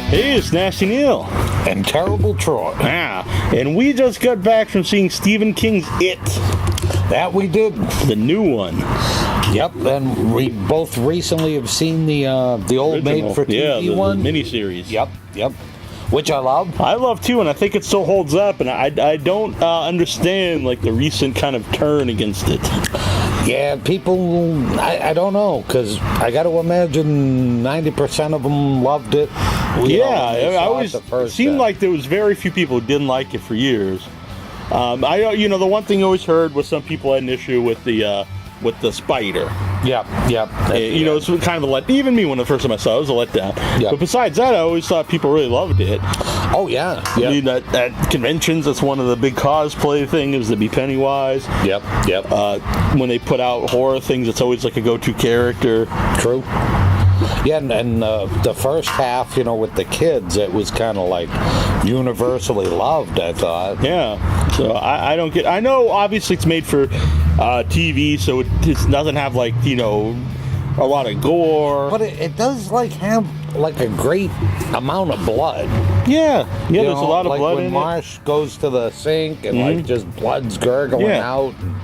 Hey, it's Nasty Neal. And Terrible Troy. Yeah, and we just got back from seeing Stephen King's It. That we did. The new one. Yep, and we both recently have seen the old made-for-TV one. The miniseries. Yep. Which I love. I love too, and I think it still holds up. And I don't understand like the recent kind of turn against it. Yeah, people, I don't know, because I got to imagine 90% of them loved it. I always seemed like there was very few people who didn't like it for years. The one thing I always heard was some people had an issue with the spider. Yep. It's kind of even me when the first time I saw it was a letdown. Yep. But besides that, I always thought people really loved it. Oh, yeah. I mean, at conventions, that's one of the big cosplay things, to be Pennywise. Yep. When they put out horror things, it's always like a go-to character. True. Yeah, and the first half, with the kids, it was kind of like universally loved, I thought. Yeah. So I don't get... I know, obviously, it's made for TV, so it doesn't have, a lot of gore. But it does, have, a great amount of blood. Yeah, there's a lot of blood in it. When Marsh goes to the sink and, just blood's gurgling out and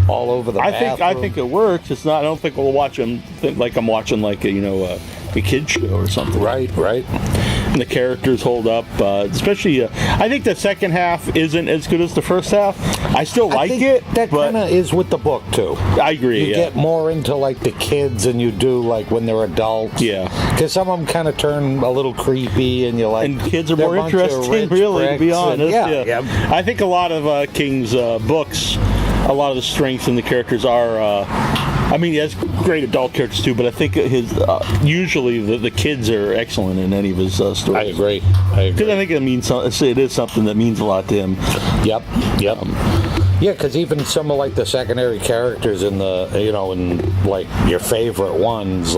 all over the bathroom. I think it works. It's not... I don't think we'll watch them like I'm watching, a kid's show or something. Right. And the characters hold up, especially. I think the second half isn't as good as the first half. I still like it. That kind of is with the book too. I agree. You get more into the kids than you do when they're adults. Yeah. Because some of them kind of turn a little creepy, and and kids are more interesting, really, to be honest. Yeah. I think a lot of King's books, a lot of the strengths in the characters are. He has great adult characters too, but I think his usually the kids are excellent in any of his stories. I agree. Because I think it is something that means a lot to him. Yep. Yeah, because even some of the secondary characters in in your favorite ones,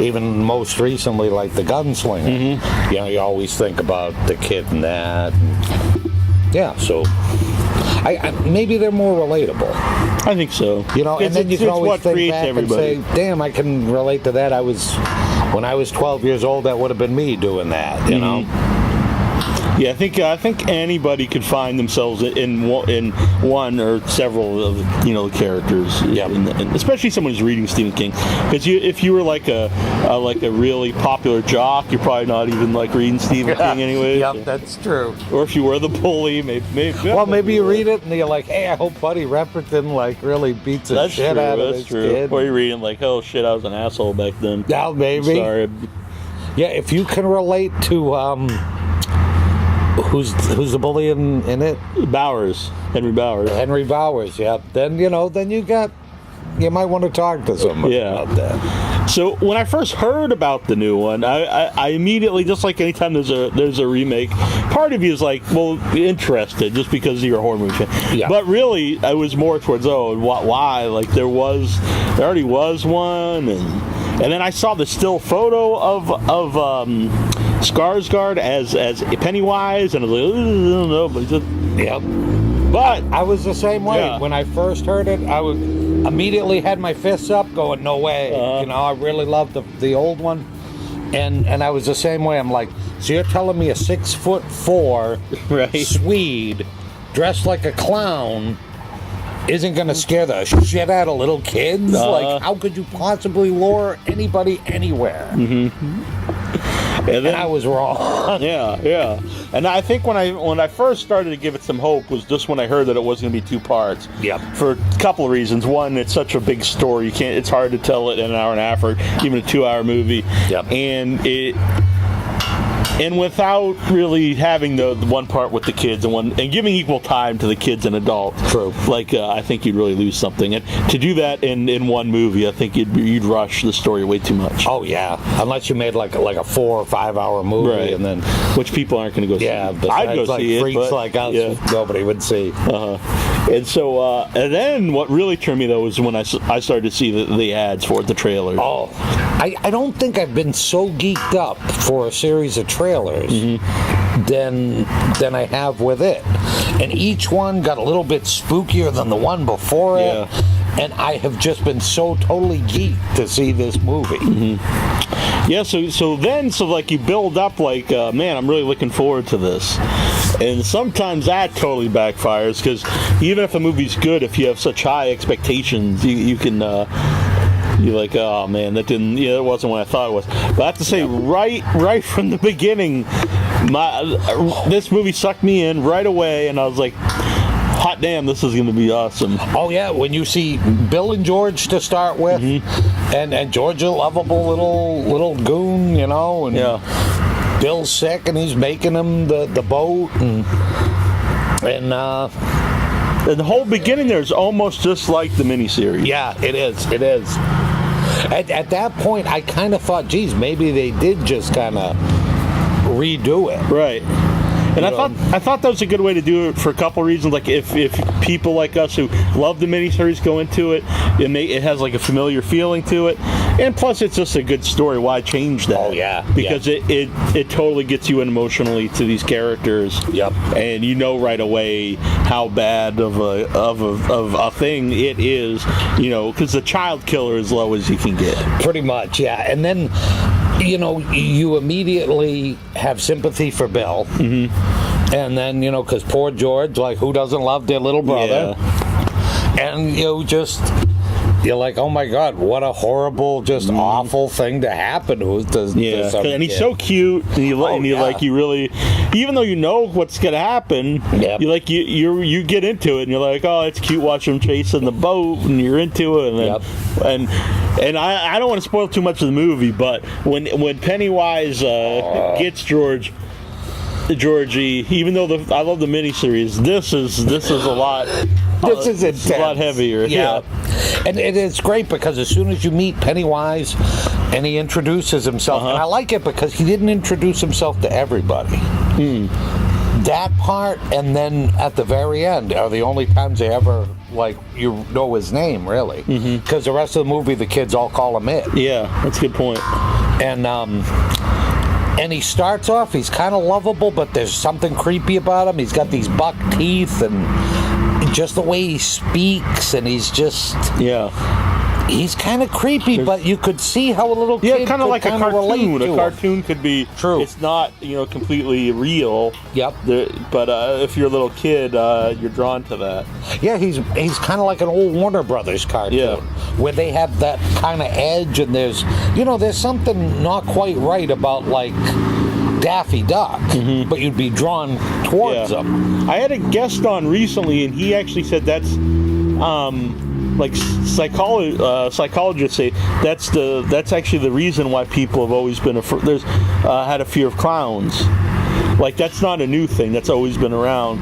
even most recently the gunslinger. Mm-hmm. You always think about the kid in that. Yeah, so. Maybe they're more relatable. I think so. And then you can always think back and say, damn, I can relate to that. When I was 12 years old, that would have been me doing that, you know? Yeah, I think anybody could find themselves in one or several of the characters. Yeah, and especially someone who's reading Stephen King. Because if you were like a really popular jock, you're probably not even reading Stephen King anyway. Yep, that's true. Or if you were the bully, maybe. Well, maybe you read it and you're like, hey, I hope Buddy Repperton really beats the shit out of this kid. Or you're reading oh shit, I was an asshole back then. Yeah, maybe. Sorry. Yeah, if you can relate to who's the bully in it? Henry Bowers. Yeah. Then you might want to talk to somebody about that. So when I first heard about the new one, I immediately, just like anytime there's a remake, part of you is interested just because you're a horror movie fan. Yeah. But really, I was more towards why? There already was one, and then I saw the still photo of Skarsgård as Pennywise, and I was like, I don't know, but But I was the same way. Yeah. When I first heard it, I immediately had my fists up, going, "No way!" I really loved the old one, and I was the same way. I'm like, so you're telling me a 6'4" Swede dressed like a clown isn't going to scare the shit out of little kids? How could you possibly lure anybody anywhere? And then I was wrong. Yeah. And I think when I first started to give it some hope was just when I heard that it was going to be 2 parts. Yep. For a couple of reasons. One, it's such a big story. It's hard to tell it in an hour and a half or even a 2-hour movie. Yep. And without really having the one part with the kids and giving equal time to the kids and adults. True. I think you'd really lose something. And to do that in one movie, I think you'd rush the story way too much. Oh yeah, unless you made like a 4 or 5 hour movie, right. And then which people aren't going to go see. Yeah, I'd go see freaks it, but, like us, nobody would see. And so, and then what really turned me though was when I started to see the ads for it, the trailers. Oh, I don't think I've been so geeked up for a series of trailers than I have with it. And each one got a little bit spookier than the one before it. and I have just been so totally geeked to see this movie. Yeah, so like you build up like, man, I'm really looking forward to this. And sometimes that totally backfires, because even if a movie's good, if you have such high expectations, you can, you're like, oh man, that wasn't what I thought it was. But I have to say, right from the beginning, this movie sucked me in right away, and I was like, hot damn, this is going to be awesome. Oh yeah, when you see Bill and George to start with, and George a lovable little goon, and Bill's sick and he's making him the boat, and the whole beginning there is almost just like the miniseries. Yeah, it is. At that point, I kind of thought, geez, maybe they did just kind of redo it. Right. And I thought that was a good way to do it for a couple reasons. Like if people like us who love the miniseries go into it, it has like a familiar feeling to it, and plus it's just a good story. Why change that? Oh yeah, because it totally gets you in emotionally to these characters. Yep. And you know right away how bad of a thing it is. Because the child killer is low as you can get. Pretty much, yeah. And then, you immediately have sympathy for Bill. And then, because poor George, like, who doesn't love their little brother? Yeah. And, you're like, oh my God, what a horrible, just awful thing to happen to some and he's kid. So cute, and you really, even though you know what's gonna happen, you get into it, and you're like, oh, it's cute watching him chasing the boat, and you're into it, and and I don't want to spoil too much of the movie, but when Pennywise gets Georgie, even though I love the miniseries, this is a lot. This is intense. A lot heavier. Yeah. And it's great because as soon as you meet Pennywise and he introduces himself, and I like it because he didn't introduce himself to everybody. That part, and then at the very end are the only times they ever, like, you know his name, really. Because the rest of the movie, the kids all call him It. Yeah, that's a good point. And he starts off, he's kind of lovable, but there's something creepy about him. He's got these buck teeth, and just the way he speaks, and he's just... Yeah. He's kind of creepy, but you could see how a little kid kind of like a cartoon. A cartoon could be... True. It's not, completely real. Yep. But if you're a little kid, you're drawn to that. Yeah, he's kind of like an old Warner Brothers cartoon, where they have that kind of edge, and there's something not quite right about, like, Daffy Duck, but you'd be drawn towards them. I had a guest on recently, and he actually said that's... like psychologists say that's actually the reason why people have always been had a fear of clowns. Like, that's not a new thing, that's always been around,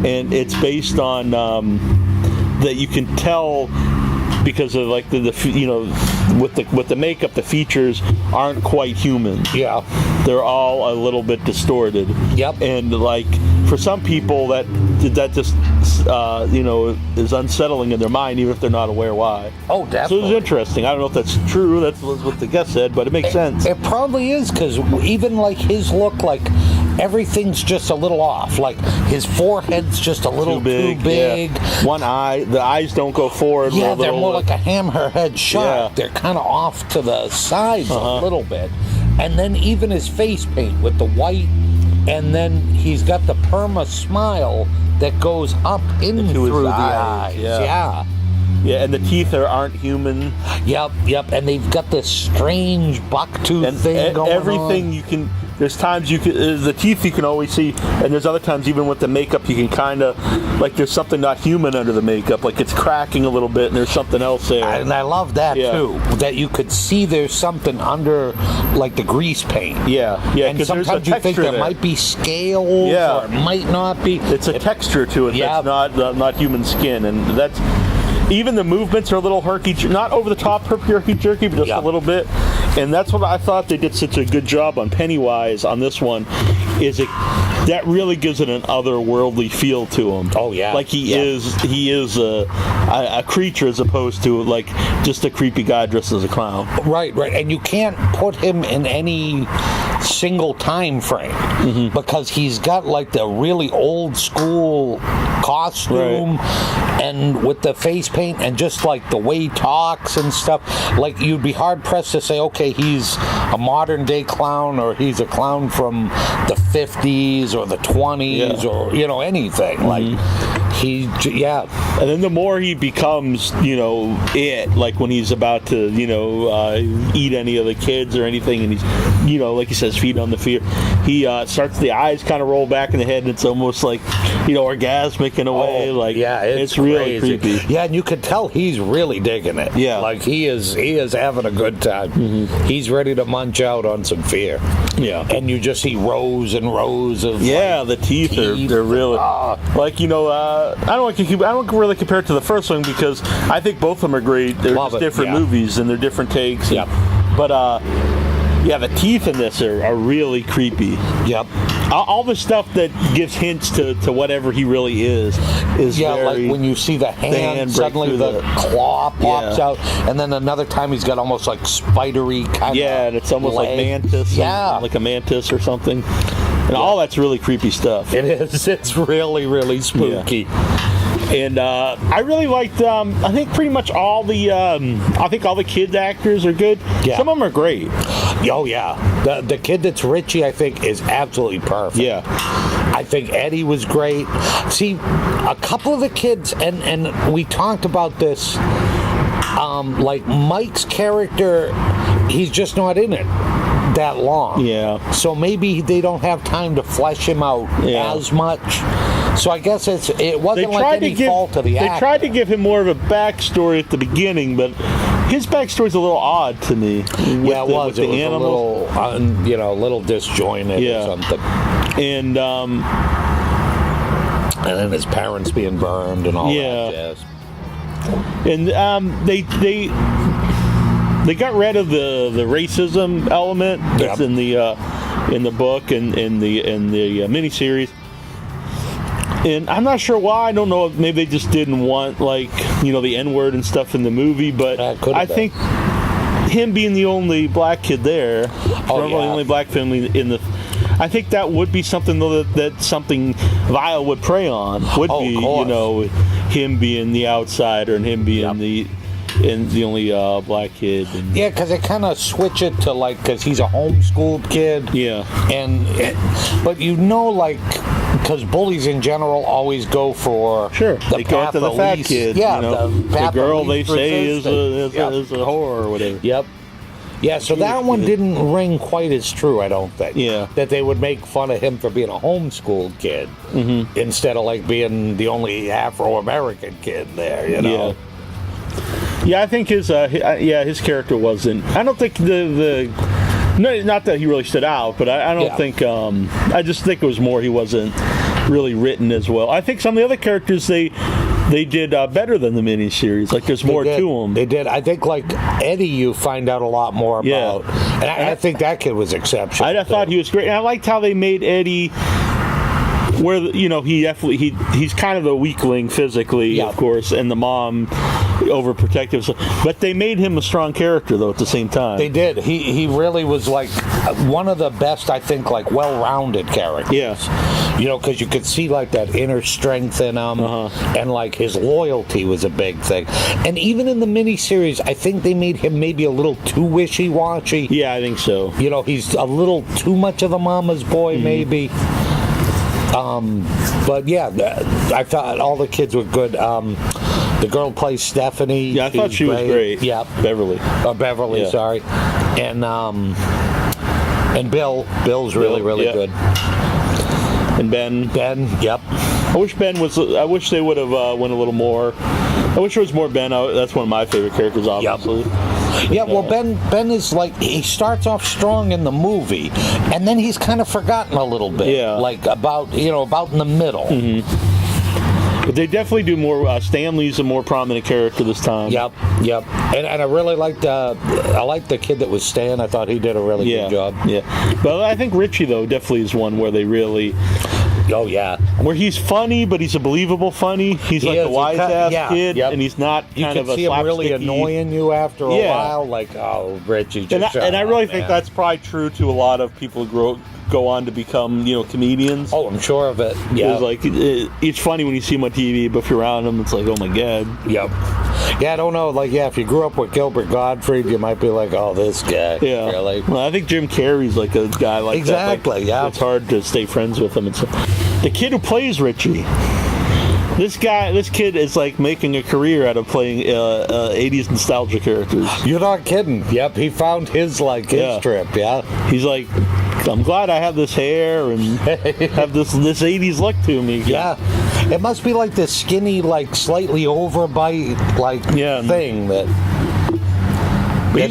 and it's based on that you can tell because of like with the makeup, the features aren't quite human. Yeah, they're all a little bit distorted. Yep. And like for some people that just is unsettling in their mind, even if they're not aware why. Oh, definitely. So it's interesting. I don't know if that's true. That's what the guest said, but it makes sense. It probably is, because even like his look, like everything's just a little off. Like his forehead's just a little too big. Yeah. One eye, the eyes don't go forward. Yeah, they're more like a hammerhead shark. Yeah. They're kind of off to the sides a little bit. And then even his face paint with the white, and then he's got the perma smile that goes up in through the eyes. Yeah. Yeah, and the teeth aren't human. Yep. And they've got this strange bucktooth thing going everything on. You can. There's times you can. The teeth you can always see, and there's other times even with the makeup you can kind of like there's something not human under the makeup, like it's cracking a little bit, and there's something else there. And I love that too. That you could see there's something under, like the grease paint. Yeah. And sometimes you think there might be scales, or it might not be. It's a texture to it that's not human skin, and that's. Even the movements are a little herky, not over the top herky-jerky, but just a little bit. And that's what I thought they did such a good job on Pennywise on this one, is that really gives it an otherworldly feel to him. Oh yeah, like he is a creature as opposed to like just a creepy guy dressed as a clown. Right, and you can't put him in any single time frame because he's got like the really old school costume and with the face paint and just like the way he talks and stuff. Like you'd be hard pressed to say, okay, he's a modern day clown or he's a clown from the 50s or the 20s or anything. Like and then the more he becomes like when he's about to eat any of the kids or anything, and he's like he says, feed on the fear, he starts, the eyes kind of roll back in the head and it's almost like orgasmic in a way. Like it's really creepy. Yeah, and you could tell he's really digging it. Yeah, like he is having a good time. He's ready to munch out on some fear. Yeah, and you just see rows and rows of the teeth they're really like I don't really compare it to the first one because I think both of them are great. They're just different movies and they're different takes. Yep. But the teeth in this are really creepy. Yep. All the stuff that gives hints to whatever he really is very, like when you see the hand suddenly the claw pops out, and then another time he's got almost like spidery kind of and it's almost like mantis, like a mantis or something. And all that's really creepy stuff. It is. It's really, really spooky. And I really liked. I think pretty much all the. I think all the kids actors are good. Yeah. Some of them are great. Oh yeah, the kid that's Richie, I think, is absolutely perfect. Yeah. I think Eddie was great. See, a couple of the kids, and we talked about this. Like Mike's character, he's just not in it that long. Yeah. So maybe they don't have time to flesh him out as much. So I guess it wasn't like any fault of the actor. They tried to give him more of a backstory at the beginning, but his backstory's a little odd to me. Yeah, it was. It was animals. A little, a little disjointed or something. And then his parents being burned and all that jazz. And they got rid of the racism element that's in the book and in the miniseries. And I'm not sure why. I don't know. Maybe they just didn't want the N-word and stuff in the movie. But I think him being the only black kid there, the only black family in the. I think that would be something though that something Vile would prey on. Him being the outsider and him being the only black kid. And because they kind of switch it to because he's a homeschooled kid. Yeah. But because bullies in general always go for they go after the fat kid. The girl they say is a whore or whatever. Yep. Yeah, so that one didn't ring quite as true, I don't think. Yeah. That they would make fun of him for being a homeschooled kid instead of being the only Afro-American kid there, Yeah. Yeah, I think his character wasn't. I don't think no, not that he really stood out, but I don't think. I just think it was more he wasn't really written as well. I think some of the other characters they did better than the miniseries. Like there's more to them. They did. I think Eddie, you find out a lot more about. And I think that kid was exceptional. I thought he was great. And I liked how they made Eddie. Where he's kind of a weakling physically, of course, and the mom overprotective. But they made him a strong character though at the same time. They did. He really was one of the best, I think, well-rounded characters. Yeah. Because you could see that inner strength in him, and his loyalty was a big thing. And even in the miniseries, I think they made him maybe a little too wishy-washy. Yeah, I think so. He's a little too much of a mama's boy, maybe. But I thought all the kids were good. The girl plays Stephanie. Yeah, I thought she was great. Yeah, Beverly. Beverly, sorry. And Bill's really good. And Ben. Yep. I wish they would have went a little more. I wish there was more Ben. That's one of my favorite characters, obviously. Yeah, well, Ben is he starts off strong in the movie, and then he's kind of forgotten a little bit. Yeah. About in the middle. But they definitely do more. Stanley's a more prominent character this time. Yep. And I really liked the kid that was Stan. I thought he did a really good job. Yeah. But I think Richie, though, definitely is one where they really... Oh, yeah. Where he's funny, but he's a believable funny. He's like a wise-ass kid, and he's not kind of a slapsticky... You can see him really annoying you after a while. Like, oh, Richie, just And I really think that's probably true to a lot of people who go on to become, comedians. Oh, I'm sure of it. Yeah. It's funny when you see him on TV, but if you're around him, it's like, oh, my God. Yep. Yeah, I don't know. Like, if you grew up with Gilbert Gottfried, you might be like, oh, this guy. Yeah. Really? Well, I think Jim Carrey's like a guy like that. Exactly, yeah. It's hard to stay friends with him. The kid who plays Richie, this kid is like making a career out of playing 80s nostalgia characters. You're not kidding. Yep, he found his trip, yeah. He's like, I'm glad I have this hair and have this 80s look to me. Yeah. It must be like this skinny, like slightly overbite, thing that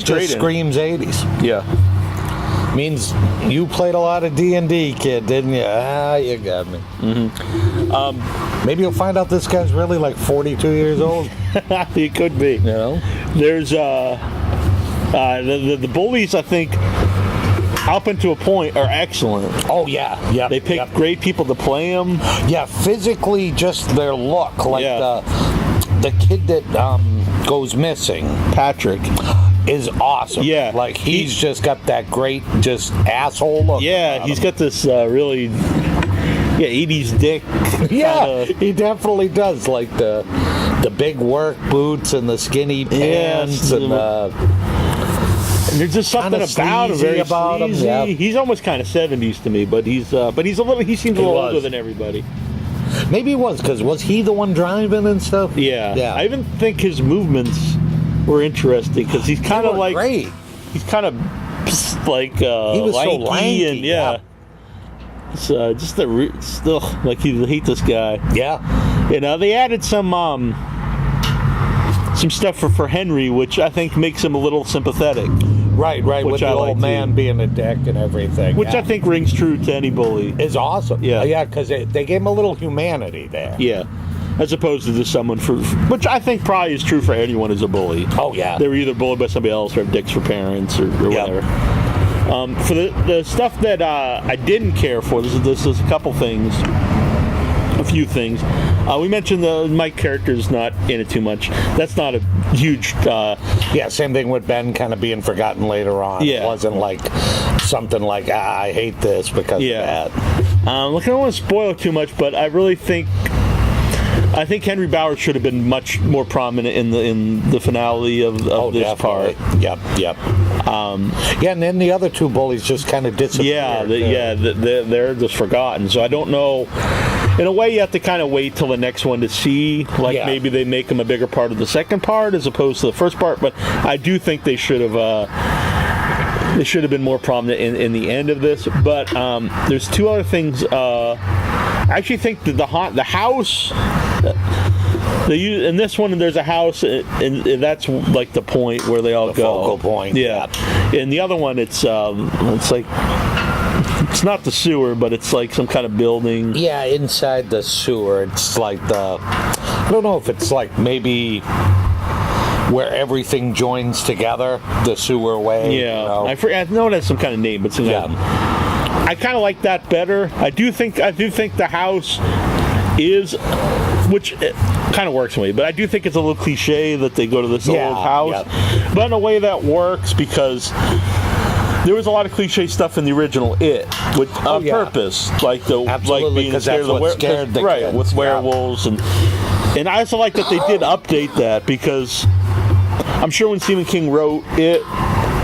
just screams 80s. Yeah. Means you played a lot of D&D, kid, didn't you? Ah, you got me. Mm-hmm. Maybe you'll find out this guy's really like 42 years old. He could be. You know? There's the bullies, I think, up until a point, are excellent. Oh, yeah. Yeah. They pick great people to play them. Yeah, physically, just their look. Like the kid that goes missing, Patrick, is awesome. Yeah. Like, he's just got that great, just asshole look. Yeah, he's got this really 80s dick. Yeah, he definitely does. Like the big work boots and the skinny pants and there's just something about him, very about him. Yeah. He's almost kind of 70s to me, but he seems a little older than everybody. Maybe he was he the one driving and stuff? Yeah. I even think his movements were interesting because he's kind of like great. He's kind of like he was lanky, so lanky, and it's just still like you hate this guy. Yeah. They added some stuff for Henry, which I think makes him a little sympathetic. Right, with the old man being a dick and everything. Which I think rings true to any bully. Is awesome. Yeah, because they gave him a little humanity there. Yeah, as opposed to just someone which I think probably is true for anyone who's a bully. Oh, yeah. They were either bullied by somebody else or have dicks for parents or whatever. For the stuff that I didn't care for, there's a couple things. A few things. We mentioned the Mike character's not in it too much. That's not a huge... same thing with Ben kind of being forgotten later on. Yeah. It wasn't like something like, I hate this because of that. Look, I don't want to spoil too much, but I really think... I think Henry Bauer should have been much more prominent in the finale of this definitely. part. Yep. And then the other two bullies just kind of disappeared. They're just forgotten. So I don't know. In a way, you have to kind of wait till the next one to see. Maybe they make them a bigger part of the second part as opposed to the first part. But I do think they should have. They should have been more prominent in the end of this. But there's two other things. I actually think that the house. In this one, there's a house, and that's like the point where they all go. Focal point. Yeah. In the other one, it's like it's not the sewer, but it's like some kind of building. Yeah, inside the sewer, it's like I don't know if it's like maybe where everything joins together, the sewer way. Yeah, I know it has some kind of name, but I kind of like that better. I do think the house is, which kind of works for me, but I do think it's a little cliche that they go to this old house. Yeah. But in a way that works because there was a lot of cliche stuff in the original It, on purpose, like being scared of the kids. With werewolves, and I also like that they did update that because I'm sure when Stephen King wrote It,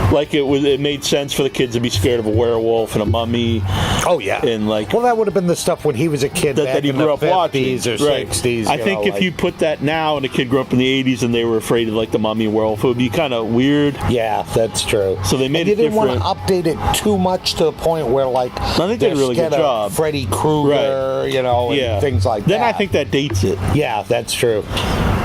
it made sense for the kids to be scared of a werewolf and a mummy. Oh yeah, and that would have been the stuff when he was a kid that he grew up watching, 50s or 60s. I think if you put that now and a kid grew up in the 80s and they were afraid of the mummy werewolf, it would be kind of weird. Yeah, that's true. So they made it different. They didn't want to update it too much to the point where I think they did a really good job. Freddy Krueger, and things like that. Then I think that dates it. Yeah, that's true.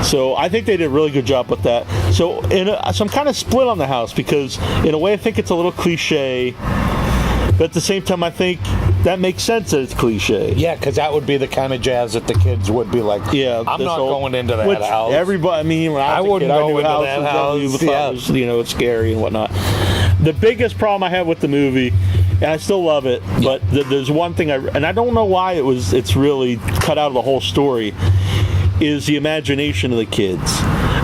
So I think they did a really good job with that. So I'm kind of split on the house because in a way I think it's a little cliche, but at the same time I think that makes sense that it's cliche. Yeah, because that would be the kind of jazz that the kids would be like, Yeah, I'm this not whole- going into that which house. Everybody, I mean, when I was a wouldn't kid, go I knew into houses that that house, we thought was, it's scary and whatnot. The biggest problem I have with the movie, and I still love it, but there's one thing and I don't know why it's really cut out of the whole story, is the imagination of the kids.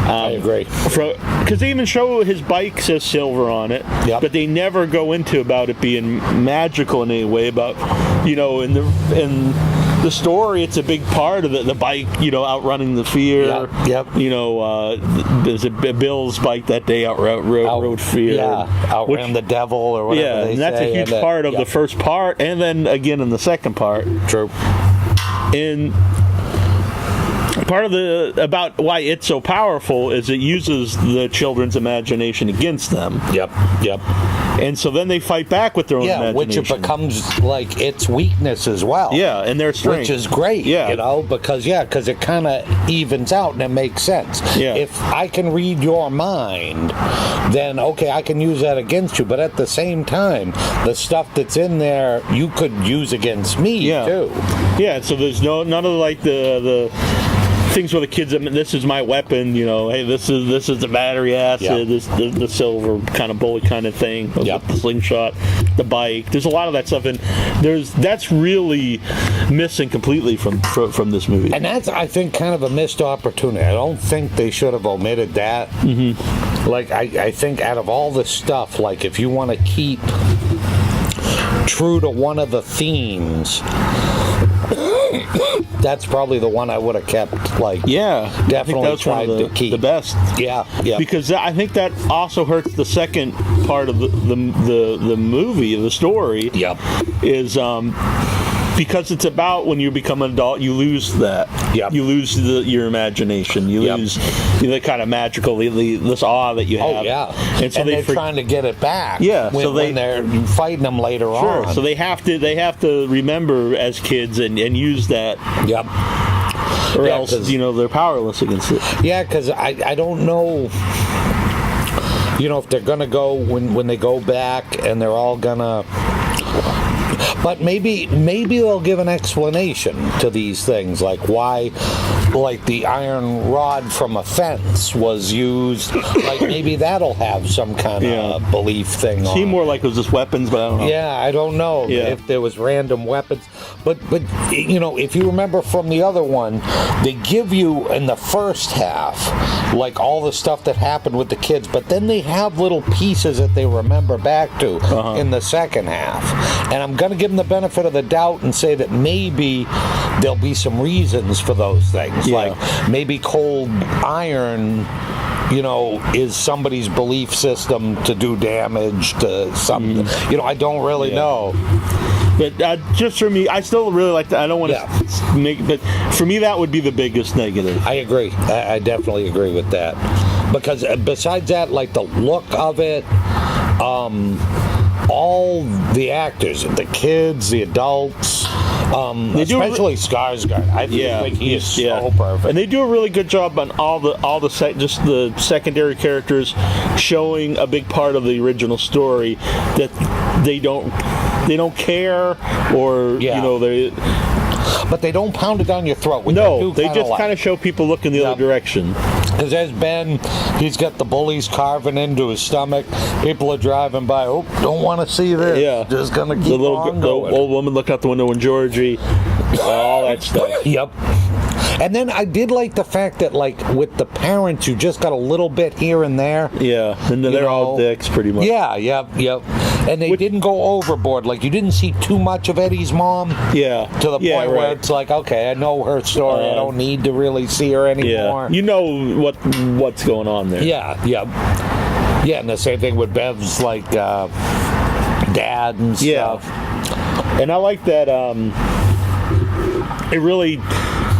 I agree. Because they even show his bike says silver on it, but they never go into about it being magical in any way. About, in the story, it's a big part of the bike, outrunning the fear. Yep. There's a Bill's bike that day outrode fear. Yeah, outran the devil or whatever. Yeah, they and that's say, a huge part of the first part, and then again in the second part. True. And part of about why it's so powerful is it uses the children's imagination against them. Yep. And so then they fight back with their own imagination. Which it becomes like its weakness as well. Yeah, and their strength. Which is great, because it kind of evens out and it makes sense. Yeah. If I can read your mind, then, okay, I can use that against you. But at the same time, the stuff that's in there, you could use against me, too. Yeah, so there's none of the things where the kids, this is my weapon, hey, this is the battery acid, this the silver kind of bullet kind of thing, the slingshot, the bike. There's a lot of that stuff, and that's really missing completely from this movie. And that's, I think, kind of a missed opportunity. I don't think they should have omitted that. Mm-hmm. Like, I think out of all the stuff, like, if you want to keep true to one of the themes, that's probably the one I would have kept. Like, definitely tried to keep the best. Yeah. Because I think that also hurts the second part of the movie, the story. Yep. Is because it's about when you become an adult, you lose that. Yep. You lose your imagination. You lose the kind of magical, this awe that you have. Oh, yeah. And so they're trying to get it back. Yeah. When they're fighting them later on. So they have to remember as kids and use that. Yep. Or else, they're powerless against it. Yeah, because I don't know, if they're going to go, when they go back and they're all going to... But maybe they'll give an explanation to these things, like why, like the iron rod from a fence was used. Like maybe that'll have some kind of belief thing. It seemed more like it was just weapons, but I don't know. Yeah, I don't know if there was random weapons. But if you remember from the other one, they give you in the first half like all the stuff that happened with the kids, but then they have little pieces that they remember back to in the second half. And I'm going to give them the benefit of the doubt and say that maybe there'll be some reasons for those things. Like maybe cold iron, is somebody's belief system to do damage to something. I don't really know. But just for me, I still really like that. I don't want to make, but for me, that would be the biggest negative. I agree. I definitely agree with that. Because besides that, like the look of it, all the actors, the kids, the adults, especially Skarsgård. I think he is so perfect. And they do a really good job on all the secondary characters, showing a big part of the original story that they don't care, or they. But they don't pound it down your throat. No, they just kind of show people looking the other direction. Because there's Ben, he's got the bullies carving into his stomach. People are driving by. Oh, don't want to see this. Yeah, just gonna keep the on going. The old woman looked out the window in Georgie. All that stuff. Yep. And then I did like the fact that, like, with the parents, you just got a little bit here and there. Yeah, and they're all dicks, pretty much. Yeah. And they didn't go overboard. Like, you didn't see too much of Eddie's mom. Yeah. To the point where it's like, okay, I know her story. I don't need to really see her anymore. Yeah. You know what's going on there. Yeah, and the same thing with Bev's, like, dad and stuff. And I like that it really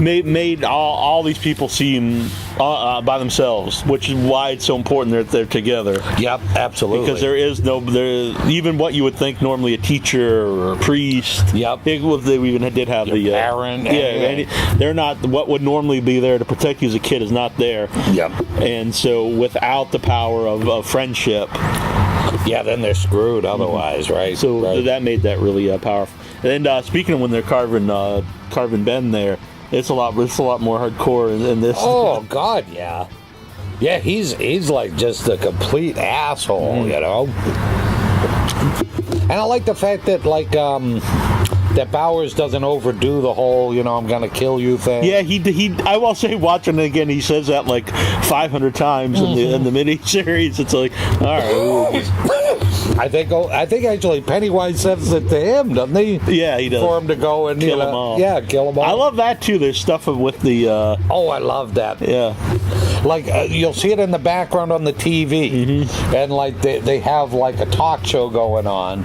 made all these people seem by themselves, which is why it's so important that they're together. Yep, absolutely. Because there even what you would think normally a teacher or a priest. Yep. They even did have the parent. They're not what would normally be there to protect you as a kid is not there. Yep. And so without the power of friendship. Yeah, then they're screwed otherwise, right? So that made that really powerful. And speaking of when they're carving Ben there, it's a lot more hardcore in this. Oh God, yeah. Yeah, he's like just a complete asshole, you know. And I like the fact that like that Bowers doesn't overdo the whole, you know, I'm gonna kill you thing. Yeah, he. I will say, watching it again, he says that like 500 times in the mini series. It's like, all right. I think actually Pennywise says it to him, doesn't he? Yeah, he does. For him to go and kill them all. Yeah, kill them all. I love that too. There's stuff with the. Oh, I love that. Yeah. Like you'll see it in the background on the TV, and like they have like a talk show going on,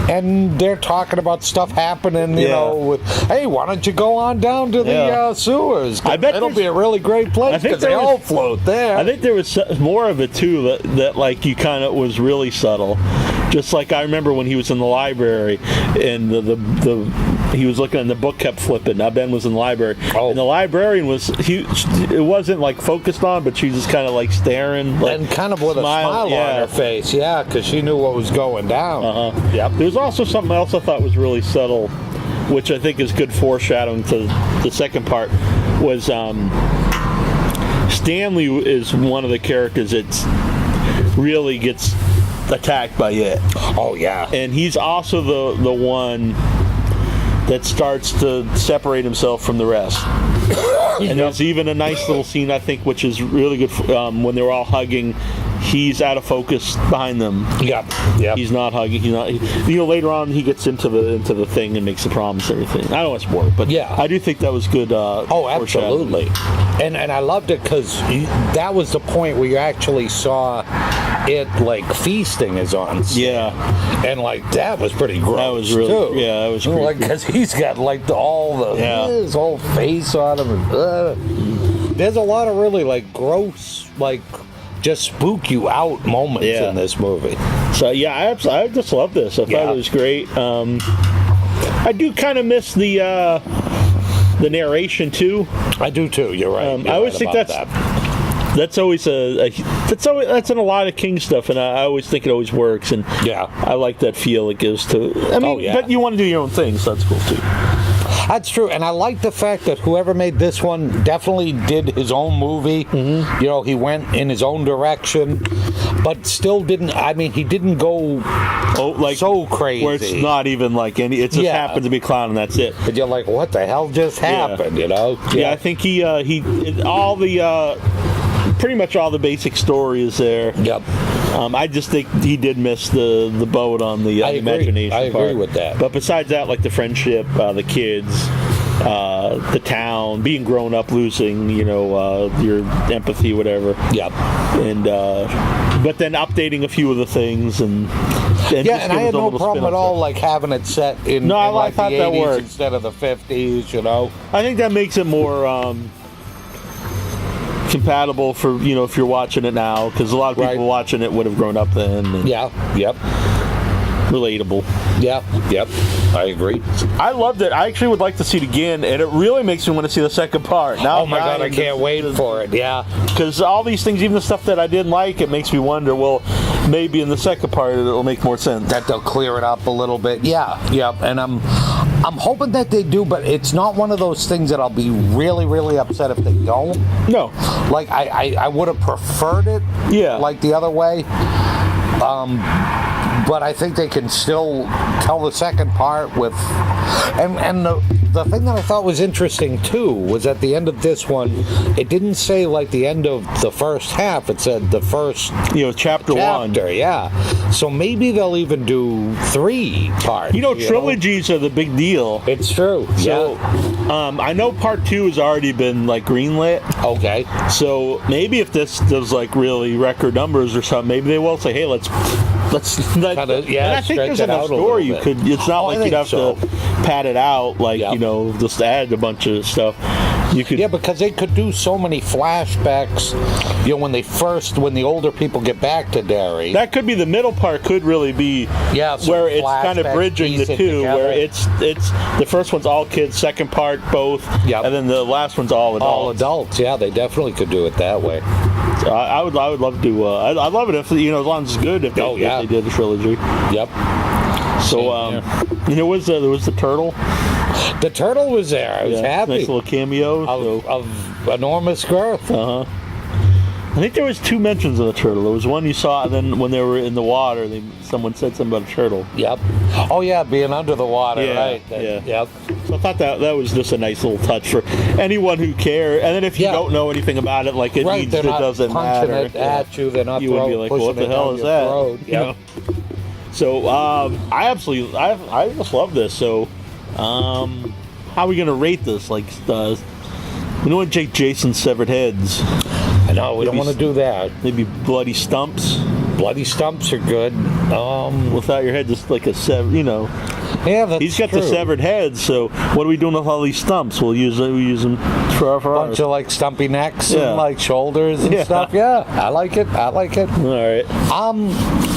and they're talking about stuff happening. You know, with, hey, why don't you go on down to the sewers? I bet it'll be a really great place because they all float there. I think there was more of it too that like you kind of was really subtle. Just like I remember when he was in the library and he was looking and the book kept flipping. Now Ben was in the library, and the librarian it wasn't like focused on, but she just kind of like staring, like, and kind of with a smile on her face, because she knew what was going down. Yep. There's also something else I thought was really subtle, which I think is good foreshadowing to the second part. Was Stanley is one of the characters that really gets attacked by it. Oh yeah. And he's also the one that starts to separate himself from the rest. And there's even a nice little scene, I think, which is really good when they're all hugging. He's out of focus behind them. Yeah. He's not hugging. He's not. Later on, he gets into the thing and makes a promise and everything. I don't want to spoil it, but I do think that was good. Oh, absolutely. And I loved it because that was the point where you actually saw it like feasting is on. Yeah. And like that was pretty gross. That was really. Too. Yeah, that was creepy. Like because he's got like his whole face on him. And, there's a lot of really like gross like. Just spook you out moments in this movie. So I just love this. I thought it was great. I do kind of miss the narration too. I do too. You're right. I always think that's always that's in a lot of King stuff, and I always think it always works. And I like that feel it gives to. I mean, but you want to do your own thing, so that's cool too. That's true, and I like the fact that whoever made this one definitely did his own movie. You know, he went in his own direction, but still didn't. I mean, he didn't go so crazy. Where it's not even like any. It just happened to be clown, and that's it. And you're like, what the hell just happened? You know? Yeah, I think he all the pretty much all the basic story is there. Yep. I just think he did miss the boat on the imagination part. I agree with that. But besides that, like the friendship, the kids, the town, being grown up, losing, your empathy, whatever. Yep. And but then updating a few of the things and I had no problem at all, like having it set in the 80s instead of the 50s. You know, I think that makes it more. Compatible for if you're watching it now, because a lot of people watching it would have grown up then. And relatable. Yep. I agree. I loved it. I actually would like to see it again, and it really makes me want to see the second part. Now, oh my God, I can't wait for it. Yeah, because all these things, even the stuff that I didn't like, it makes me wonder. Well, maybe in the second part it'll make more sense. That they'll clear it up a little bit. Yeah. And I'm hoping that they do, but it's not one of those things that I'll be really, really upset if they don't. No. Like I would have preferred it. Yeah. Like the other way. But I think they can still tell the second part with, and the thing that I thought was interesting too was at the end of this one, it didn't say like the end of the first half. It said the first chapter 1. Yeah. So maybe they'll even do 3 parts. Trilogies are the big deal. It's true. So I know part 2 has already been like greenlit. Okay. So maybe if this does like really record numbers or something, maybe they will say, hey, let's and I think there's enough story you could. It's not like you'd have to pad it out, like just add a bunch of stuff. You could, because they could do so many flashbacks. When the older people get back to Derry, that could be the middle part. Could really be where it's kind of bridging the two. Together. Where it's the first one's all kids, second part both, and then the last one's all adults. All adults. Yeah, they definitely could do it that way. So I would love to. I'd love it if as long as it's good. If they did a trilogy. Yep. So, and there was the turtle. The turtle was there. I was happy. Nice little cameo. Of enormous girth. I think there was 2 mentions of the turtle. There was one you saw, and then when they were in the water, someone said something about a turtle. Yep. Oh yeah, being under the water, right? Yep. So I thought that was just a nice little touch for anyone who cares. And then if you don't know anything about it, like it doesn't matter. It at you. They're not you would be like, well, what the hell is that? Yep. So I just love this. So how are we gonna rate this? Like we don't want to take Jason's severed heads. I know, we don't want to do that. Maybe bloody stumps. Bloody stumps are good. Without your head, just like a severed, Yeah, that's He's got true. the severed head, so what are we doing with all these stumps? We'll use them for our bunch of like stumpy necks Yeah. and like shoulders and stuff. Yeah, I like it. All right.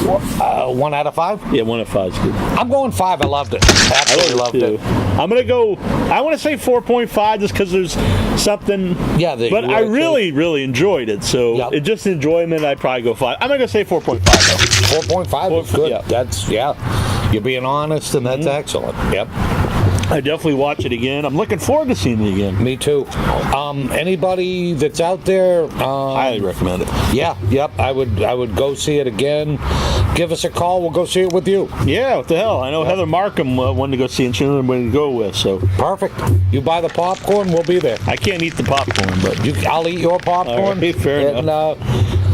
1 out of 5. Yeah, 1 out of 5 is good. I'm going 5. I loved it. Absolutely loved it. I'm gonna go. I want to say 4.5 just because there's something. Yeah, but I really enjoyed it. So it just enjoyment. I'd probably go 5. I'm gonna go say 4.5. 4.5 is good. Yeah. That's You're being honest, and that's excellent. Yep. I definitely watch it again. I'm looking forward to seeing it again. Me too. Anybody that's out there, highly recommend it. Yeah, yep. I would go see it again. Give us a call. We'll go see it with you. Yeah, what the hell? I know Heather Markham wanted to go see it, and she didn't know who to go with. So perfect. You buy the popcorn, we'll be there. I can't eat the popcorn, but I'll eat your popcorn. Right, fair enough.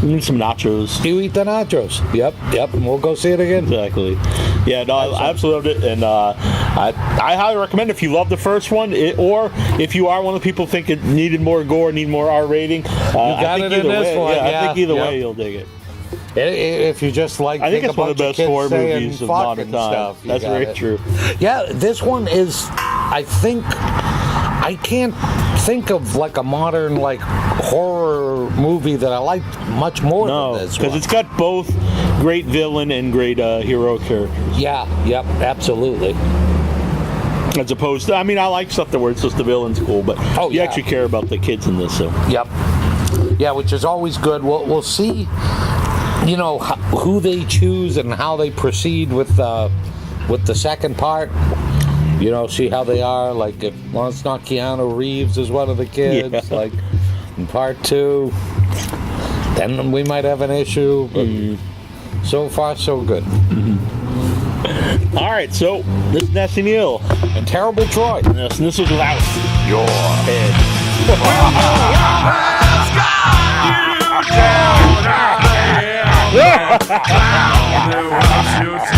Need some nachos. You eat the nachos. Yep. And we'll go see it again. Exactly. Yeah, no, I absolutely loved it, and I highly recommend it if you love the first one, or if you are one of the people who think it needed more gore, need more R rating. I think either way, one. I think either way you'll dig it. If you just like, I think it's one of the best horror movies of modern time. That's very true. Yeah, this one is. I can't think of like a modern like horror movie that I like much more than this. Because it's got both great villain and great hero characters. Yeah. Yep. Absolutely. As opposed to, I like stuff where it's just the villain's cool, but you actually care about the kids in this. So. Yep. Yeah, which is always good. We'll see. Who they choose and how they proceed with the second part. See how they are. Like, if it's not Keanu Reeves as one of the kids, like in part 2, then we might have an issue. But so far, so good. All right, so this is Nasty Neal and Terrible Troy. Yes, and this was Without Your Head. Clown who wants you to